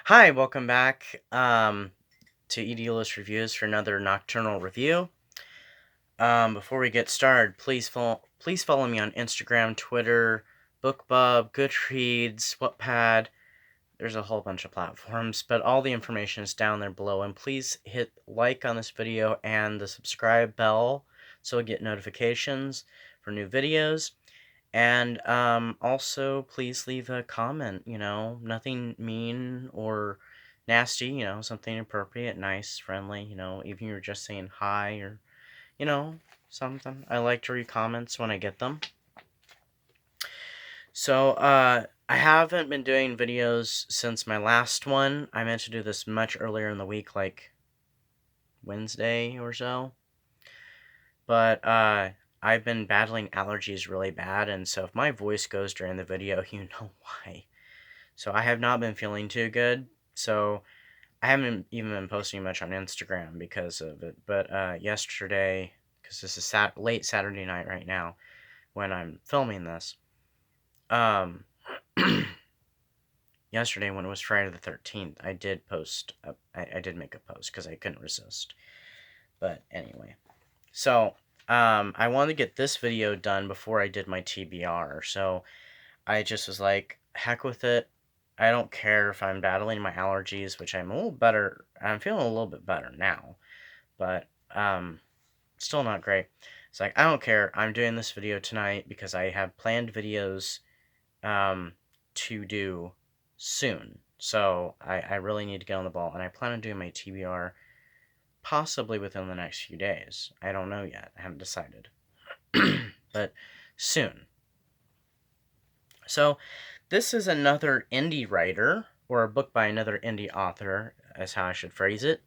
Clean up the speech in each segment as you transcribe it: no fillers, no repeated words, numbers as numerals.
Hi, welcome back to ED Reviews for another nocturnal review. Before we get started, please follow me on Instagram, Twitter, Bookbub, Goodreads, Wattpad. There's a whole bunch of platforms, but all the information is down there below. And please hit like on this video and the subscribe bell so you'll get notifications for new videos. And also, please leave a comment, nothing mean or nasty, something appropriate, nice, friendly, even you're just saying hi or, you know, something. I like to read comments when I get them. So, I haven't been doing videos since my last one. I meant to do this much earlier in the week, like Wednesday or so. But, I've been battling allergies really bad, and so if my voice goes during the video, you know why. So I have not been feeling too good, so I haven't even been posting much on Instagram because of it. But yesterday, because this is late Saturday night right now when I'm filming this, um, yesterday when it was Friday the 13th, I did post, I did make a post because I couldn't resist. But anyway, so I wanted to get this video done before I did my TBR, so I just was like, heck with it. I don't care if I'm battling my allergies, which I'm a little better. I'm feeling a little bit better now, but still not great. It's like, I don't care. I'm doing this video tonight because I have planned videos to do soon. So I really need to get on the ball, and I plan on doing my TBR possibly within the next few days. I don't know yet. I haven't decided. But soon. So this is another indie writer, or a book by another indie author, is how I should phrase it.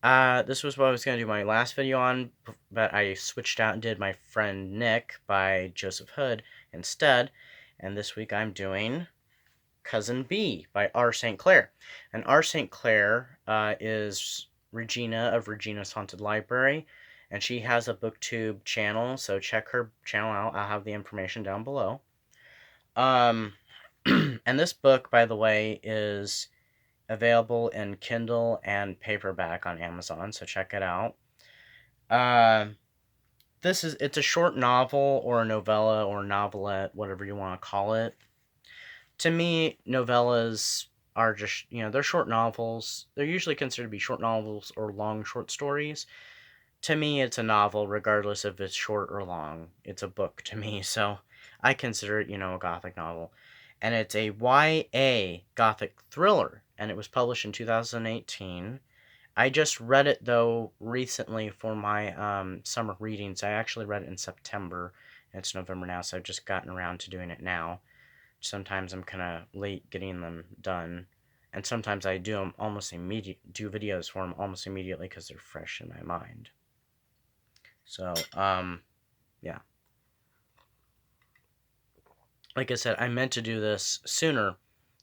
This was what I was going to do my last video on, but I switched out and did My Friend Nick by Joseph Hood instead. And this week I'm doing Cousin B by R. St. Clair. And R. St. Clair is Regina of Regina's Haunted Library. And she has a BookTube channel, so check her channel out. I'll have the information down below. And this book, by the way, is available in Kindle and paperback on Amazon, so check it out. It's a short novel or a novella or novelette, whatever you want to call it. To me, novellas are just, they're short novels. They're usually considered to be short novels or long short stories. To me, it's a novel, regardless if it's short or long. It's a book to me, so I consider it, a Gothic novel. And it's a YA Gothic thriller, and it was published in 2018. I just read it, though, recently for my summer readings. I actually read it in September. It's November now, so I've just gotten around to doing it now. Sometimes I'm kind of late getting them done, and sometimes I do them do videos for them almost immediately because they're fresh in my mind. So, yeah. Like I said, I meant to do this sooner,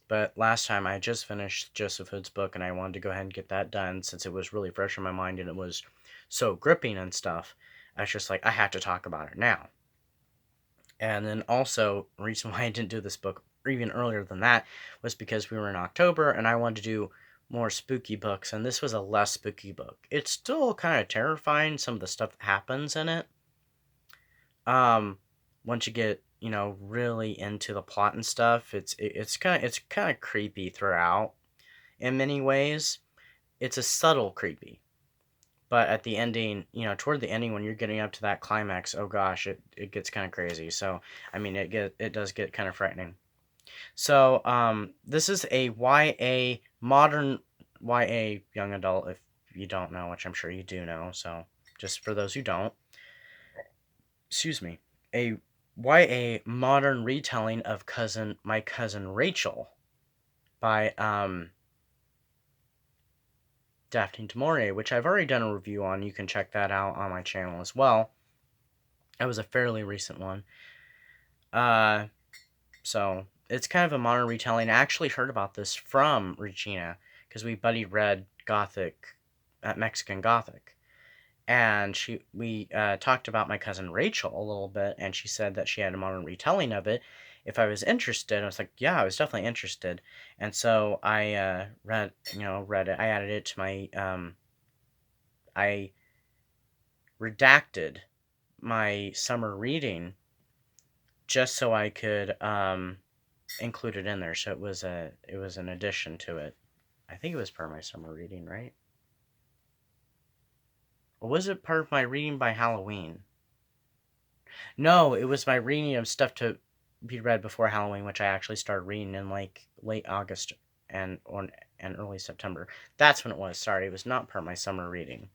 but last time I just finished Joseph Hood's book, and I wanted to go ahead and get that done since it was really fresh in my mind and it was so gripping and stuff. I was just like, I have to talk about it now. And then also, the reason why I didn't do this book even earlier than that was because we were in October, and I wanted to do more spooky books, and this was a less spooky book. It's still kind of terrifying, some of the stuff that happens in it. Once you get, really into the plot and stuff, it's kind of creepy throughout. In many ways, it's a subtle creepy. But at the ending, toward the ending, when you're getting up to that climax, oh gosh, it gets kind of crazy. So, I mean, it does get kind of frightening. So, this is a YA, modern YA young adult, if you don't know, which I'm sure you do know. So, just for those who don't, excuse me, a YA modern retelling of My Cousin Rachel by Daphne du Maurier, which I've already done a review on. You can check that out on my channel as well. That was a fairly recent one. So it's kind of a modern retelling. I actually heard about this from Regina because we buddy read Mexican Gothic, and we talked about My Cousin Rachel a little bit, and she said that she had a modern retelling of it, if I was interested. I was like, yeah, I was definitely interested. And so I read it. I added it to my, I redacted my summer reading just so I could include it in there. So it was an addition to it. I think it was part of my summer reading, right? Or was it part of my reading by Halloween? No, it was my reading of stuff to be read before Halloween, which I actually started reading in like late August and early September. That's when it was. Sorry, it was not part of my summer reading.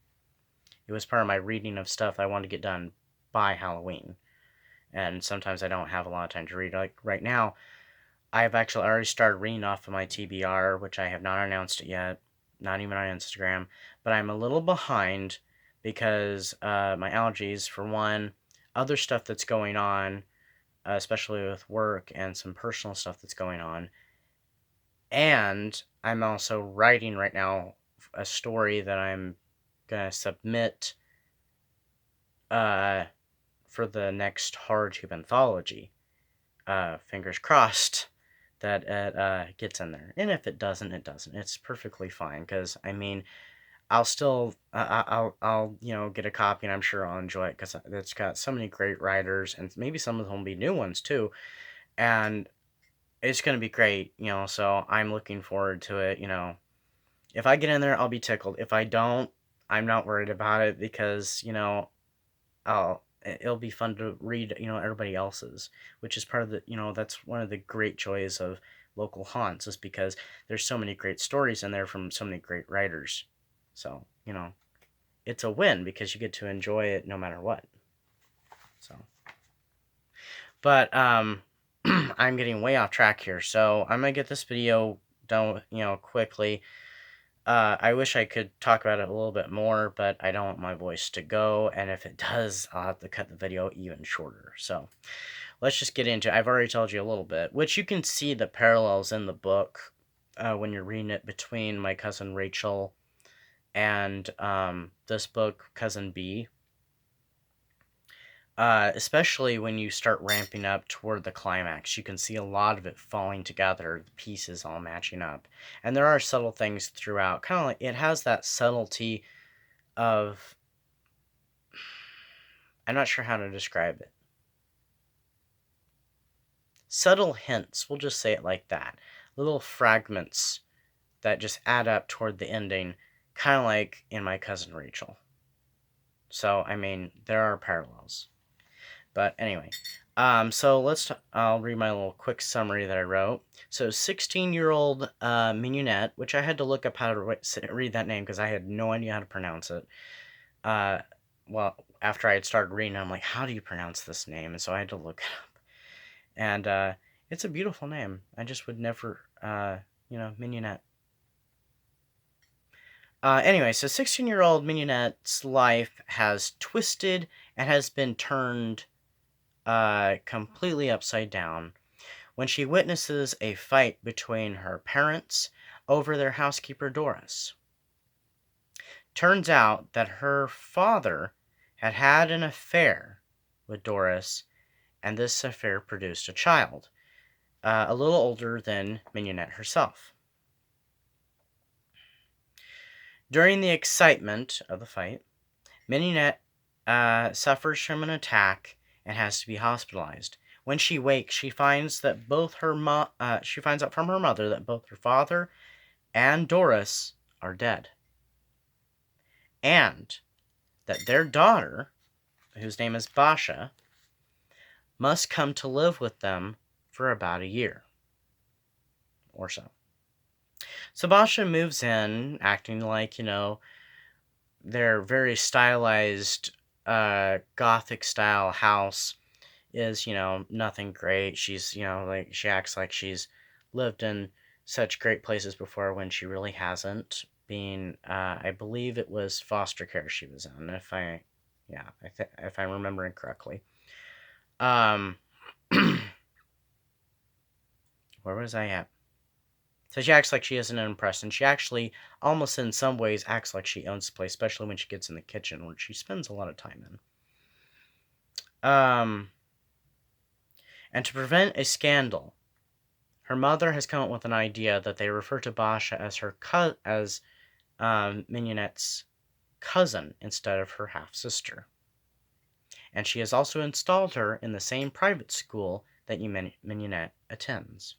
It was part of my reading of stuff I wanted to get done by Halloween. And sometimes I don't have a lot of time to read. Like right now, I've actually already started reading off of my TBR, which I have not announced it yet, not even on Instagram. But I'm a little behind because my allergies, for one, other stuff that's going on, especially with work and some personal stuff that's going on. And I'm also writing right now a story that I'm going to submit for the next HorrorTube anthology. Fingers crossed that it gets in there. And if it doesn't, it doesn't. It's perfectly fine because, I mean, I'll still I'll get a copy and I'm sure I'll enjoy it because it's got so many great writers and maybe some of them will be new ones too, and it's gonna be great, so I'm looking forward to it. If I get in there, I'll be tickled. If I don't, I'm not worried about it because it'll be fun to read everybody else's, which is part of the that's one of the great joys of local haunts, is because there's so many great stories in there from so many great writers. So, it's a win because you get to enjoy it no matter what. So, but I'm getting way off track here. So, I'm going to get this video done, quickly. I wish I could talk about it a little bit more, but I don't want my voice to go, and if it does, I'll have to cut the video even shorter. So, let's just get into it. I've already told you a little bit, which you can see the parallels in the book when you're reading it between My Cousin Rachel and this book, Cousin B. Especially when you start ramping up toward the climax, you can see a lot of it falling together, the pieces all matching up. And there are subtle things throughout. Kind of like it has that subtlety of, I'm not sure how to describe it. Subtle hints, we'll just say it like that. Little fragments that just add up toward the ending, kind of like in My Cousin Rachel. So, I mean, there are parallels. But anyway, so I'll read my little quick summary that I wrote. So 16-year-old Mignonette, which I had to look up how to read that name because I had no idea how to pronounce it. Well, after I had started reading, I'm like, how do you pronounce this name? And so I had to look it up. And it's a beautiful name. I just would never, Mignonette. Anyway, so 16-year-old Mignonette's life has twisted and has been turned completely upside down when she witnesses a fight between her parents over their housekeeper Doris. Turns out that her father had an affair with Doris, and this affair produced a child, a little older than Mignonette herself. During the excitement of the fight, Mignonette suffers from an attack and has to be hospitalized. When she wakes, she finds that she finds out from her mother that both her father and Doris are dead, and that their daughter, whose name is Basha, must come to live with them for about a year or so. So Basha moves in, acting like their very stylized Gothic style house is, nothing great. She's, like she acts like she's lived in such great places before when she really hasn't. Being, I believe it was foster care she was in, if I'm remembering correctly. Where was I at? So she acts like she isn't impressed, and she actually, almost in some ways, acts like she owns the place, especially when she gets in the kitchen, which she spends a lot of time in. And to prevent a scandal, her mother has come up with an idea that they refer to Basha as Mignonette's cousin instead of her half sister. And she has also installed her in the same private school that Mignonette attends.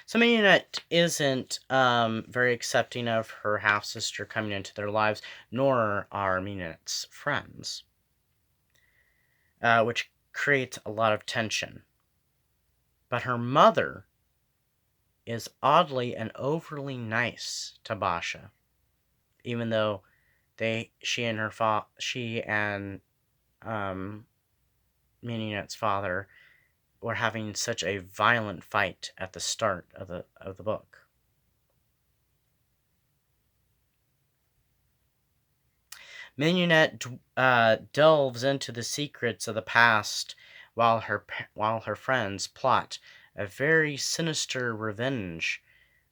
So Mignonette isn't very accepting of her half sister coming into their lives, nor are Mignonette's friends, which creates a lot of tension. But her mother is oddly and overly nice to Basha, even though she and Mignonette's father were having such a violent fight at the start of the book. Mignonette delves into the secrets of the past while her friends plot a very sinister revenge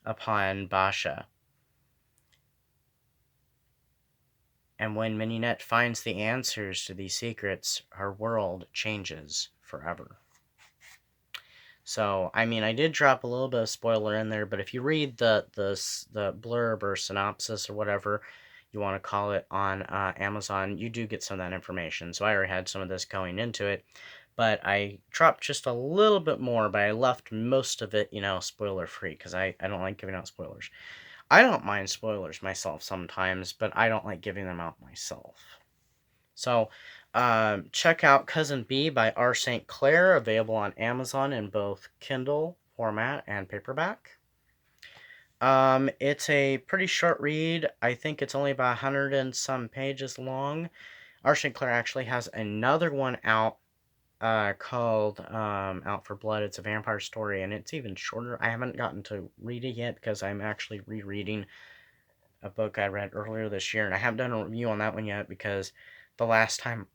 upon Basha. And when Mignonette finds the answers to these secrets, her world changes forever. So, I mean, I did drop a little bit of spoiler in there, but if you read the blurb or synopsis or whatever you want to call it on Amazon, you do get some of that information. So I already had some of this going into it, but I dropped just a little bit more, but I left most of it, spoiler free, because I don't like giving out spoilers. I don't mind spoilers myself sometimes, but I don't like giving them out myself. So, check out Cousin B by R. St. Clair, available on Amazon in both Kindle format and paperback. It's a pretty short read. I think it's only about 100 and some pages long. R. St. Clair actually has another one out called Out for Blood. It's a vampire story, and it's even shorter. I haven't gotten to read it yet because I'm actually rereading a book I read earlier this year, and I haven't done a review on that one yet because the last time,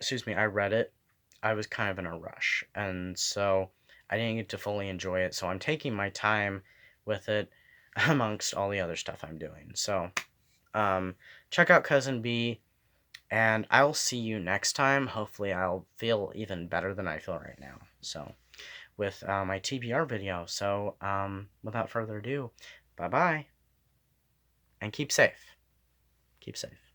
I read it, I was kind of in a rush, and so I didn't get to fully enjoy it, so I'm taking my time with it amongst all the other stuff I'm doing. So, check out Cousin B, and I'll see you next time. Hopefully I'll feel even better than I feel right now, so, with my TBR video. So, without further ado, bye-bye, and keep safe. Keep safe.